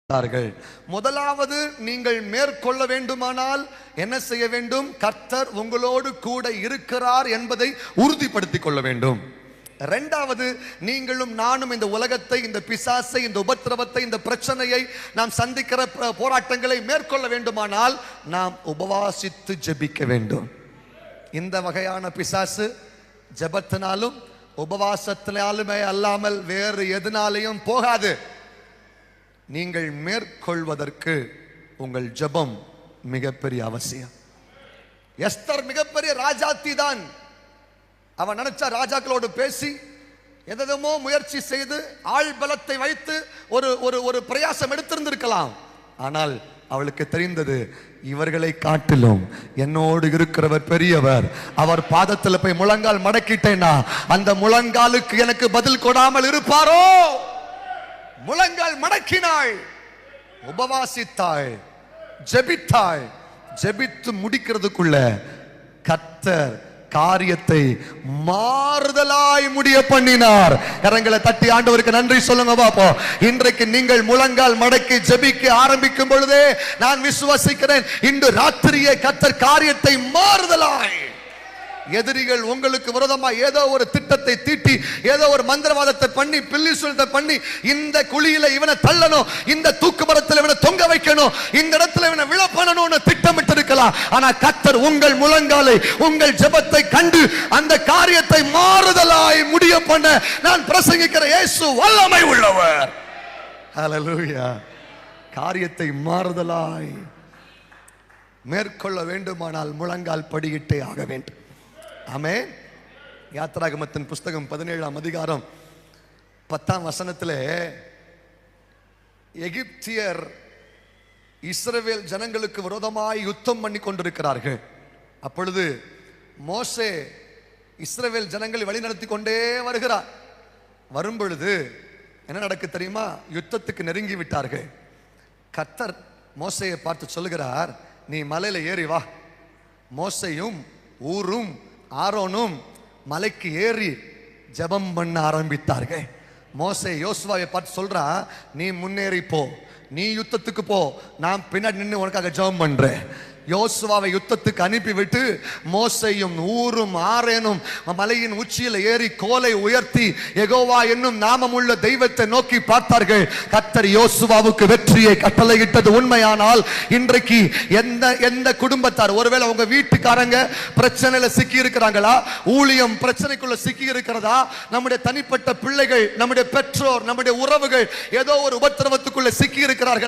முதலாவது நீங்கள் மேற்கொள்ள வேண்டுமானால் என்ன செய்ய வேண்டும்? கர்த்தர் உங்களோடு கூட இருக்கிறார் என்பதை உறுதிப்படுத்திக் கொள்ள வேண்டும். இரண்டாவது, நீங்களும் நானும் இந்த உலகத்தை, இந்த பிசாசை, இந்த உபத்திரவத்தை, இந்த பிரச்சனையை, நாம் சந்திக்கிற போராட்டங்களை மேற்கொள்ள வேண்டுமானால் நாம் உபவாசித்து ஜெபிக்க வேண்டும். இந்த வகையான பிசாசு ஜெபத்தினாலும் உபவாசத்தினாலுமே அல்லாமல் வேறு எதனாலையும் போகாது. நீங்கள் மேற்கொள்வதற்கு உங்கள் ஜெபம் மிகப்பெரிய அவசியம். எஸ்தர் மிகப்பெரிய ராஜாத்தி தான். அவன் நினைச்சா ராஜாக்களோடு பேசி எதமோ முயற்சி செய்து ஆள் பலத்தை வைத்து ஒரு பிரயாசம் எடுத்திருந்திருக்கலாம். ஆனால் அவளுக்கு தெரிந்தது, இவர்களை காட்டிலும் என்னோடு இருக்கிறவர் பெரியவர். அவர் பாதத்தில் போய் முழங்கால் மடக்கிட்டேன்னா அந்த முழங்காலுக்கு எனக்கு பதில் கொடாமல் இருப்பாரோ? முழங்கால் மடக்கினாள், உபவாசித்தாள், ஜெபித்தாள். ஜெபித்து முடிக்கிறதுக்குள்ள கர்த்தர் காரியத்தை மாறுதலாய் முடிய பண்ணினார். கரங்களை தட்டி ஆண்டவருக்கு நன்றி சொல்லுங்க பாப்போம். இன்றைக்கு நீங்கள் முழங்கால் மடக்கி ஜெபிக்க ஆரம்பிக்கும் பொழுதே நான் விசுவாசிக்கிறேன், இன்று ராத்திரியே கர்த்தர் காரியத்தை மாறுதலாய். எதிரிகள் உங்களுக்கு விரோதமா ஏதோ ஒரு திட்டத்தை தீட்டி, ஏதோ ஒரு மந்திரவாதத்தை பண்ணி, பில்லி சுழத்தை பண்ணி, இந்த குழியில இவனை தள்ளணும், இந்த தூக்கு மரத்தில் இவனை தொங்க வைக்கணும், இந்த இடத்துல இவனை விழ பண்ணணும்னு திட்டமிட்டு இருக்கலாம். ஆனா கர்த்தர் உங்கள் முழங்காலை, உங்கள் ஜெபத்தை கண்டு அந்த காரியத்தை மாறுதலாய் முடிய பண்ண நான் பிரசங்கிக்கிற இயேசு வல்லமை உள்ளவர். ஹல்லேலூயா. காரியத்தை மாறுதலாய் மேற்கொள்ள வேண்டுமானால் முழங்கால் படியிட்டே ஆக வேண்டும். ஆமென். யாத்திராகமத்தின் புஸ்தகம் 17ஆம் அதிகாரம் 10ஆம் வசனத்திலே எகிப்தியர் இஸ்ரவேல் ஜனங்களுக்கு விரோதமாய் யுத்தம் பண்ணி கொண்டிருக்கிறார்கள். அப்பொழுது மோசே இஸ்ரவேல் ஜனங்களை வழிநடத்தி கொண்டே வருகிறார். வரும் பொழுது என்ன நடக்கு தெரியுமா? யுத்தத்துக்கு நெருங்கி விட்டார்கள். கர்த்தர் மோசையை பார்த்து சொல்லுகிறார், நீ மலையில ஏறி வா. மோசையும் ஊரும் ஆரோனும் மலைக்கு ஏறி ஜெபம் பண்ண ஆரம்பித்தார்கள். மோசே யோசுவாவை பார்த்து சொல்றா, நீ முன்னேறி போ, நீ யுத்தத்துக்கு போ, நான் பின்னாடி நின்று உனக்காக ஜெபம் பண்றேன். யோசுவாவை யுத்தத்துக்கு அனுப்பிவிட்டு மோசையும் ஊரும் ஆரோனும் மலையின் உச்சியில் ஏறி கோலை உயர்த்தி யெகோவா என்னும் நாமமுள்ள தெய்வத்தை நோக்கி பார்த்தார்கள். கர்த்தர் யோசுவாவுக்கு வெற்றியை கட்டளையிட்டது உண்மையானால் இன்றைக்கு எந்த குடும்பத்தார், ஒருவேளை உங்க வீட்டுக்காரங்க பிரச்சனையில சிக்கி இருக்கிறாங்களா, ஊழியம் பிரச்சனைக்குள்ள சிக்கி இருக்கிறதா, நம்முடைய தனிப்பட்ட பிள்ளைகள், நம்முடைய பெற்றோர், நம்முடைய உறவுகள் ஏதோ ஒரு உபத்திரவத்துக்குள்ள சிக்கி இருக்கிறார்களா,